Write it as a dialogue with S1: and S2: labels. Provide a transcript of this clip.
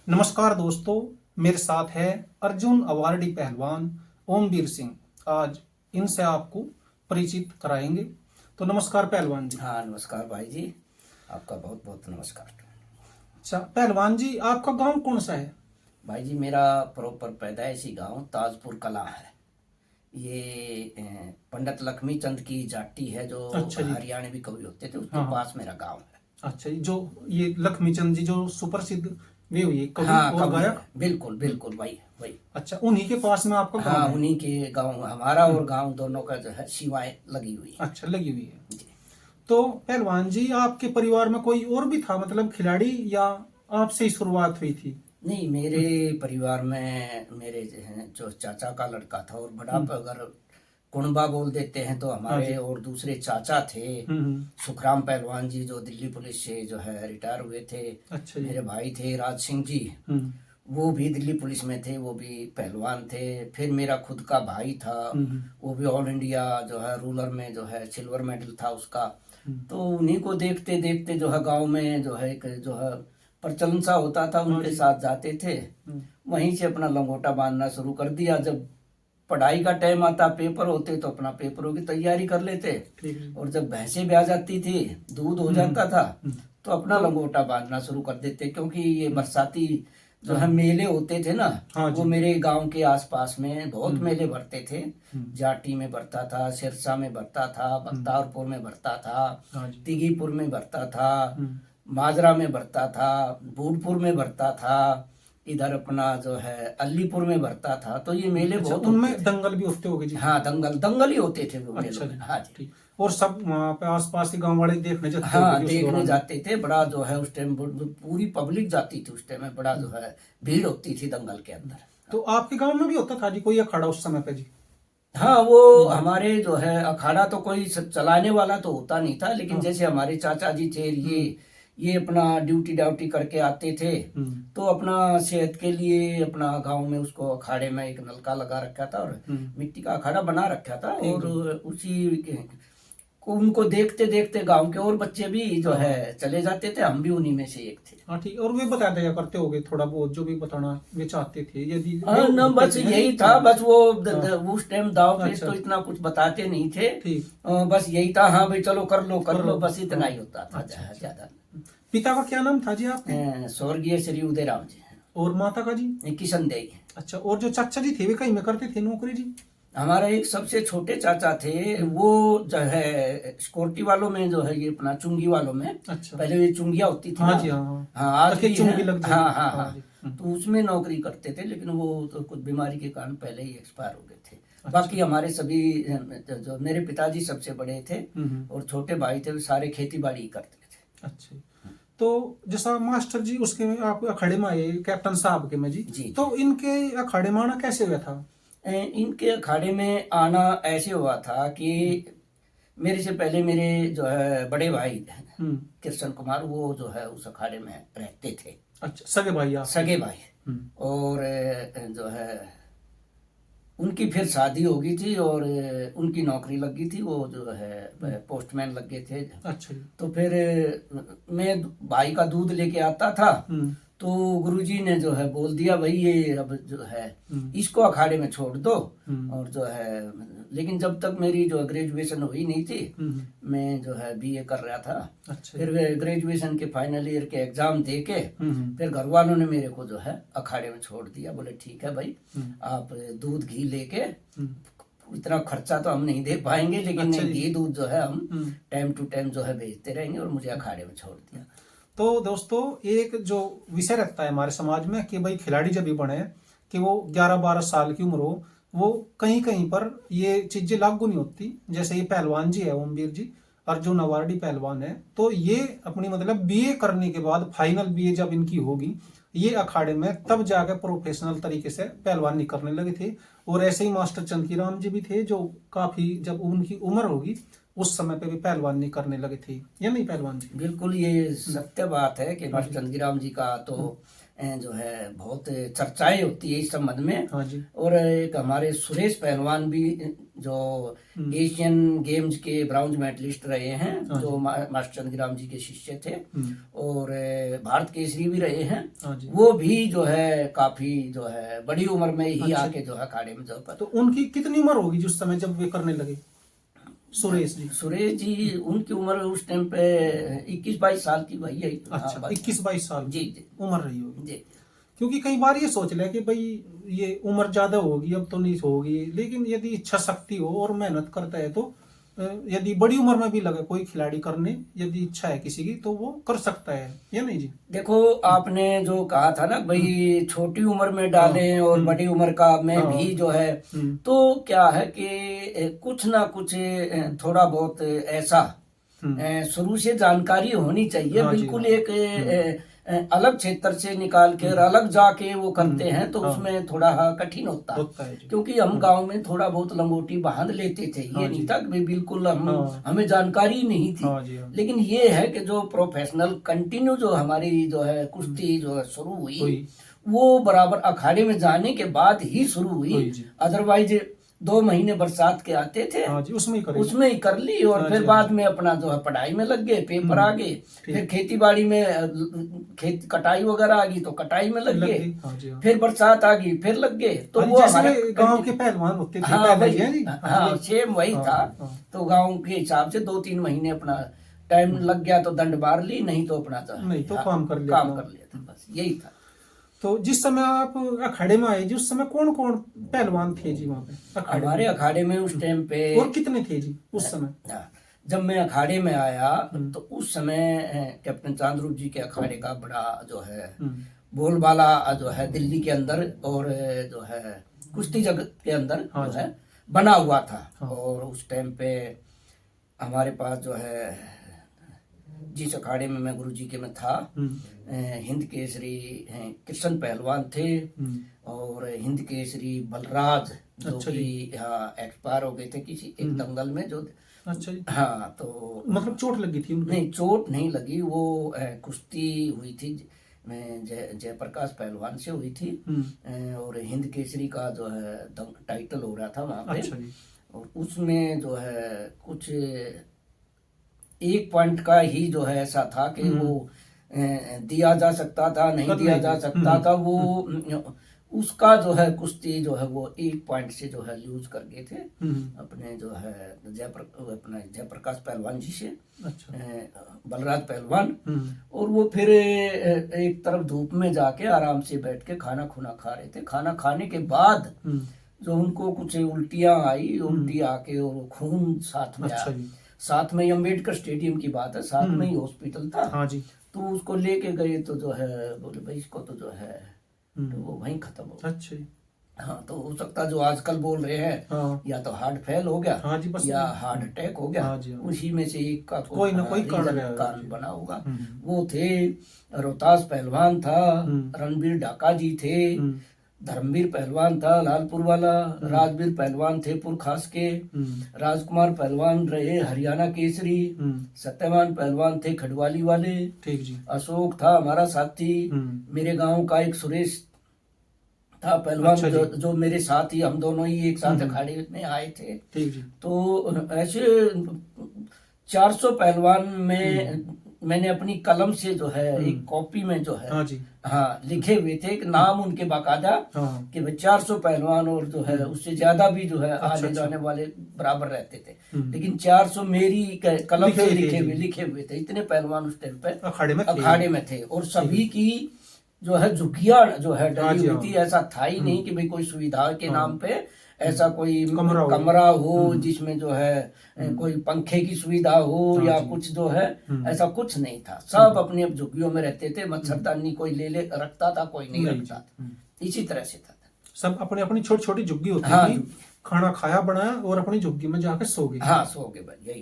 S1: नमस्कार दोस्तों, मेरे साथ है अर्जुन अवार्डी पहलवान ओमवीर सिंह। आज इनसे आपको परिचित कराएंगे। तो नमस्कार पहलवान जी।
S2: हाँ, नमस्कार भाई जी। आपका बहुत बहुत नमस्कार।
S1: अच्छा पहलवान जी, आपका गांव कौन सा है?
S2: भाई जी, मेरा प्रॉपर पैदाइशी गांव ताजपुर कला है। ये पंडित लक्ष्मी चंद की जाटी है, जो
S1: अच्छा जी।
S2: हरियाणवी कवि होते थे, उसके
S1: हाँ हाँ।
S2: पास मेरा गांव है।
S1: अच्छा जी, जो ये लक्ष्मीचंद जी जो सुप्रसिद्ध वे हुए कवि
S2: हाँ,
S1: और
S2: कवि
S1: गायक।
S2: है, बिल्कुल बिल्कुल वही वही।
S1: अच्छा, उन्हीं के पास में आपका गांव
S2: हाँ,
S1: है?
S2: उन्हीं के गांव, हमारा और गांव दोनों का जो है सीमाएं लगी हुई है।
S1: अच्छा, लगी हुई है।
S2: जी।
S1: तो पहलवान जी, आपके परिवार में कोई और भी था, मतलब खिलाड़ी, या आपसे ही शुरुआत हुई थी?
S2: नहीं, मेरे परिवार में मेरे जो चाचा का लड़का था, और बड़ा अगर कुणबा बोल देते हैं तो
S1: हाँ
S2: हमारे
S1: जी।
S2: और दूसरे चाचा थे।
S1: हम्म।
S2: सुखराम पहलवान जी, जो दिल्ली पुलिस से जो है रिटायर हुए थे।
S1: अच्छा जी।
S2: मेरे भाई थे राज सिंह जी,
S1: हम्म
S2: वो भी दिल्ली पुलिस में थे, वो भी पहलवान थे। फिर मेरा खुद का भाई था,
S1: हम्म
S2: वो भी ऑल इंडिया जो है रूलर में जो है सिल्वर मेडल था उसका।
S1: हम्म।
S2: तो उन्हीं को देखते देखते जो है गांव में जो है एक जो है प्रचलन सा होता था,
S1: हाँ
S2: उनके
S1: जी।
S2: साथ जाते थे। वहीं से अपना लंगोटा बांधना शुरू कर दिया। जब पढ़ाई का टाइम आता, पेपर होते, तो अपना पेपरों की तैयारी कर लेते।
S1: ठीक है।
S2: और जब भैंसें ब्याह जाती थी, दूध हो जाता था,
S1: हम्म।
S2: तो अपना
S1: तो
S2: लंगोटा बांधना शुरू कर देते। क्योंकि ये बरसाती जो है
S1: हाँ
S2: मेले होते थे ना,
S1: हाँ
S2: वो
S1: जी।
S2: मेरे गांव के आसपास में बहुत मेले भरते थे।
S1: हम्म।
S2: जाटी में भरता था, सिरसा में भरता था, बख्तावरपुर में भरता था,
S1: हाँ जी।
S2: तिगीपुर में भरता था,
S1: हम्म।
S2: माजरा में भरता था, बूढ़पुर में भरता था, इधर अपना जो है अलीपुर में भरता था। तो ये मेले
S1: अच्छा,
S2: बहुत होते
S1: उनमें
S2: थे।
S1: दंगल भी होते होंगे जी?
S2: हाँ, दंगल दंगल ही होते थे वो मेलों
S1: अच्छा
S2: में।
S1: जी।
S2: हाँ जी।
S1: ठीक। और सब वहाँ पे आसपास के गांव वाले देखने जाते होंगे
S2: हाँ,
S1: जी उस
S2: देखने
S1: दौरान में?
S2: जाते थे। बड़ा जो है उस टाइम पूरी पब्लिक जाती थी उस टाइम में, बड़ा जो है भीड़ होती थी दंगल के अंदर।
S1: तो आपके गांव में भी होता था जी कोई अखाड़ा उस समय पे जी?
S2: हाँ, वो हमारे जो है अखाड़ा तो कोई चलाने वाला तो होता नहीं था, लेकिन
S1: हाँ।
S2: जैसे हमारे चाचा जी थे, ये अपना ड्यूटी ड्यूटी करके आते थे। तो अपना सेहत के लिए अपना गांव में उसको अखाड़े में एक नलका लगा रखा था, और मिट्टी का अखाड़ा बना रखा था।
S1: ठीक
S2: और
S1: जी।
S2: उसी को उनको देखते देखते गांव के और बच्चे भी जो
S1: हाँ
S2: है
S1: हाँ।
S2: चले जाते थे, हम भी उन्हीं में से एक थे।
S1: हाँ ठीक। और वे बता दिया करते होगे थोड़ा बहुत जो भी बताना वे चाहते थे, यदि वे
S2: हाँ न,
S1: होते
S2: बस
S1: थे ना
S2: यही
S1: जी?
S2: था।
S1: हाँ
S2: बस वो
S1: हाँ।
S2: उस टाइम दाव पेच
S1: अच्छा
S2: तो
S1: अच्छा।
S2: इतना कुछ बताते नहीं थे।
S1: ठीक।
S2: बस यही था, हाँ भाई चलो कर लो कर
S1: कर
S2: लो,
S1: लो।
S2: बस इतना
S1: हाँ।
S2: ही होता था
S1: अच्छा अच्छा।
S2: ज्यादा।
S1: पिता का क्या नाम था जी आपके?
S2: स्वर्गीय श्री उदयराम जी,
S1: और माता का जी?
S2: किशन देई।
S1: अच्छा, और जो चाचा जी थे वे कहीं में करते थे नौकरी जी?
S2: हमारा एक सबसे छोटे चाचा थे, वो जो है सिक्योरिटी वालों में जो है, ये अपना चुंगी वालों में।
S1: अच्छा।
S2: पहले ये चुंगिया होती थी
S1: हाँ
S2: ना।
S1: जी। हाँ हाँ।
S2: हाँ, आज
S1: ताकि
S2: भी
S1: चुंग
S2: है।
S1: भी लग जाए।
S2: हाँ हाँ
S1: हाँ
S2: हाँ।
S1: जी।
S2: तो उसमें नौकरी करते थे, लेकिन वो तो कुछ बीमारी के कारण पहले ही एक्सपायर हो गए थे।
S1: अच्छा।
S2: बाकी हमारे सभी जो मेरे पिताजी सबसे बड़े थे, और छोटे भाई थे, वो सारे खेती बाड़ी करते थे।
S1: अच्छा। तो जैसा मास्टर जी उसके आप अखाड़े में आए कैप्टन साहब के में जी,
S2: जी जी।
S1: तो इनके अखाड़े में आना कैसे हुआ था?
S2: इनके अखाड़े में आना ऐसे हुआ था कि मेरे से पहले मेरे जो है बड़े भाई कृष्ण कुमार, वो जो है उस अखाड़े में रहते थे।
S1: अच्छा, सगे भाई आप?
S2: सगे भाई। और जो है उनकी फिर शादी हो गई थी, और उनकी नौकरी लग गई थी, वो जो है पोस्टमैन लग गए थे।
S1: अच्छा जी।
S2: तो फिर मैं भाई का दूध लेके आता था, तो गुरुजी ने जो है बोल दिया, भाई ये अब जो है इसको अखाड़े में छोड़ दो। और जो है, लेकिन जब तक मेरी जो ग्रेजुएशन हुई नहीं थी, मैं जो है बीए कर रहा था।
S1: अच्छा।
S2: फिर ग्रेजुएशन के फाइनल ईयर के एग्जाम दे के फिर घर वालों ने मेरे को जो है अखाड़े में छोड़ दिया। बोले ठीक है भाई, आप दूध घी लेके, इतना खर्चा तो हम नहीं दे पाएंगे, लेकिन
S1: अच्छा जी।
S2: घी दूध जो है हम टाइम टू टाइम जो है बेचते रहेंगे। और मुझे अखाड़े में छोड़ दिया।
S1: तो दोस्तों, एक जो विषय रहता है हमारे समाज में कि भाई खिलाड़ी जब भी बने कि वो 11-12 साल की उम्र हो, वो कहीं कहीं पर ये चीजें लागू नहीं होती। जैसे ये पहलवान जी है ओमवीर जी, अर्जुन अवार्डी पहलवान है, तो ये अपनी मतलब बीए करने के बाद फाइनल बीए जब इनकी होगी, ये अखाड़े में तब जाकर प्रोफेशनल तरीके से पहलवानी करने लगे थे। और ऐसे ही मास्टर चंदकीराम जी भी थे, जो काफी जब उनकी उम्र होगी उस समय पे भी पहलवानी करने लगे थे, या नहीं पहलवान जी?
S2: बिल्कुल, ये सत्य बात है कि मास्टर चंदीराम जी का तो जो है बहुत चर्चाएं होती है इस संबंध में।
S1: हाँ जी।
S2: और एक हमारे सुरेश पहलवान भी जो एशियन गेम्स के ब्राउन्ज मेडलिस्ट रहे हैं,
S1: हाँ
S2: जो
S1: जी।
S2: मास्टर चंद्रराम जी के शिष्य थे
S1: हम्म।
S2: और भारत केसरी भी रहे हैं।
S1: हाँ जी।
S2: वो भी जो है काफी जो है बड़ी उम्र में ही
S1: अच्छा।
S2: आके जो है अखाड़े में जो
S1: तो उनकी कितनी उम्र होगी जिस समय जब वे करने लगे, सुरेश जी?
S2: सुरेश जी उनकी उम्र उस टाइम पे 21-22 साल की वही है।
S1: अच्छा, 21-22 साल
S2: जी जी
S1: उम्र रही होगी।
S2: जी।
S1: क्योंकि कई बार ये सोच ले कि भाई ये उम्र ज्यादा होगी अब तो नहीं होगी, लेकिन यदि इच्छा शक्ति हो और मेहनत करता है तो यदि बड़ी उम्र में भी लगे कोई खिलाड़ी करने, यदि इच्छा है किसी की तो वो कर सकता है, या नहीं जी?
S2: देखो आपने जो कहा था ना भाई छोटी उम्र में डालें और बड़ी उम्र का में भी जो है, तो क्या है कि कुछ ना कुछ थोड़ा बहुत ऐसा शुरू से जानकारी होनी चाहिए।
S1: हाँ जी,
S2: बिल्कुल
S1: हाँ।
S2: एक अलग क्षेत्र से निकाल के और अलग जाके वो करते हैं तो
S1: हाँ।
S2: उसमें थोड़ा कठिन होता
S1: है जी।
S2: क्योंकि हम गांव में थोड़ा बहुत लंगोटी बांध लेते थे।
S1: हाँ
S2: ये नहीं
S1: जी।
S2: था कि भाई बिल्कुल
S1: हाँ।
S2: हमें जानकारी नहीं थी।
S1: हाँ जी, हाँ।
S2: लेकिन ये है कि जो प्रोफेशनल कंटिन्यू जो हमारी जो है कुश्ती जो है शुरू हुई वो बराबर अखाड़े में जाने के बाद ही शुरू हुई। अदरवाइज 2 महीने बरसात के आते थे,
S1: हाँ जी, उसमें
S2: ही कर ली और
S1: हाँ
S2: फिर
S1: जी,
S2: बाद में अपना जो है पढ़ाई में लग गए, पेपर आ गए, फिर खेती बाड़ी में खेत कटाई वगैरह आ गई तो कटाई में लग गए,
S1: हाँ जी, हाँ।
S2: फिर बरसात आ गई फिर लग गए। तो वो
S1: जैसे
S2: हमारे
S1: गांव के पहलवान होते थे
S2: हाँ
S1: पहले
S2: वही,
S1: जी, जी?
S2: हाँ सेम वही
S1: हाँ,
S2: था।
S1: हाँ।
S2: तो गांव के हिसाब से 2-3 महीने अपना टाइम लग गया तो दंड मार ली, नहीं तो अपना
S1: नहीं तो काम कर लिया
S2: था, बस यही था।
S1: तो जिस समय आप अखाड़े में आए जी उस समय कौन कौन पहलवान थे जी वहाँ पे अखाड़े
S2: हमारे
S1: में?
S2: अखाड़े में उस टाइम पे
S1: और कितने थे जी उस समय?
S2: जब मैं अखाड़े में आया तो उस समय कैप्टन चांद्रू जी के अखाड़े का बड़ा जो है बोलबाला जो है दिल्ली के अंदर और जो है कुश्ती जगत के अंदर जो है बना हुआ था। और उस टाइम पे हमारे पास जो है जिस अखाड़े में मैं गुरुजी के में था हिंद केसरी कृष्ण पहलवान थे और हिंद केसरी बलराज जो कि एक्सपायर हो गए थे किसी एक दंगल में जो।
S1: अच्छा जी।
S2: हाँ तो
S1: मतलब चोट लगी थी उनको?
S2: नहीं चोट नहीं लगी, वो कुश्ती हुई थी जयप्रकाश पहलवान से हुई थी और हिंद केसरी का जो है टाइटल हो रहा था वहां पे।
S1: अच्छा जी।
S2: और उसमें जो है कुछ 1 पॉइंट का ही जो है ऐसा था कि वो दिया जा सकता था नहीं दिया जा सकता था, वो उसका जो है कुश्ती जो है वो 1 पॉइंट से जो है लूज कर गए थे अपने जो है जयप्रकाश पहलवान जी से। अच्छा। बलराज पहलवान। और वो फिर एक तरफ धूप में जाके आराम से बैठ के खाना खुना खा रहे थे। खाना खाने के बाद जो उनको कुछ उल्टियां आई, उल्टी आके और खून साथ में आया। साथ में अम्बेडकर स्टेडियम की बात है, साथ में ही हॉस्पिटल था। हाँ जी। तो उसको लेके गए तो जो है बोले भाई इसको तो जो है तो वो वहीं खत्म हो। अच्छा। हाँ तो हो सकता जो आजकल बोल रहे हैं या तो हार्ट फेल हो गया। हाँ जी, बस या हार्ट अटैक हो गया। हाँ जी, उसी में से एक का कोई ना कोई कारण बना होगा। वो थे रोहतास पहलवान था, रणबीर ढाका जी थे, धर्मवीर पहलवान था लालपुर वाला, राजवीर पहलवान थे पुरखास के, राजकुमार पहलवान रहे हरियाणा केसरी, सत्यवान पहलवान थे खडवाली वाले। ठीक जी। अशोक था हमारा साथी, मेरे गांव का एक सुरेश था पहलवान। अच्छा जो मेरे साथ ही हम दोनों ही एक साथ अखाड़े में आए थे। ठीक जी। तो ऐसे 400 पहलवान में मैंने अपनी कलम से जो है एक कॉपी में जो है हाँ जी हाँ लिखे हुए थे एक नाम उनके बाकायदा कि भाई 400 पहलवान और जो है उससे ज्यादा भी जो है आने जाने वाले बराबर रहते थे, लेकिन 400 मेरी कलम से लिखे हुए थे। इतने पहलवान उस टाइम पे अखाड़े में थे और सभी की जो है झुग्गियां जो है डली हुई थी। ऐसा था ही नहीं कि भाई कोई सुविधा के नाम पे ऐसा कोई कमरा हो जिसमें जो है कोई पंखे की सुविधा हो या कुछ जो है ऐसा कुछ नहीं था। सब अपनी झुग्गियों में रहते थे। मच्छरदानी कोई ले रखता था, कोई नहीं रखता था। इसी तरह से था,
S1: सब अपनी अपनी छोटी छोटी झुग्गी होती थी। खाना खाया बनाया और अपनी झुग्गी में जाकर सो गए।
S2: हाँ सो गए भाई, यही।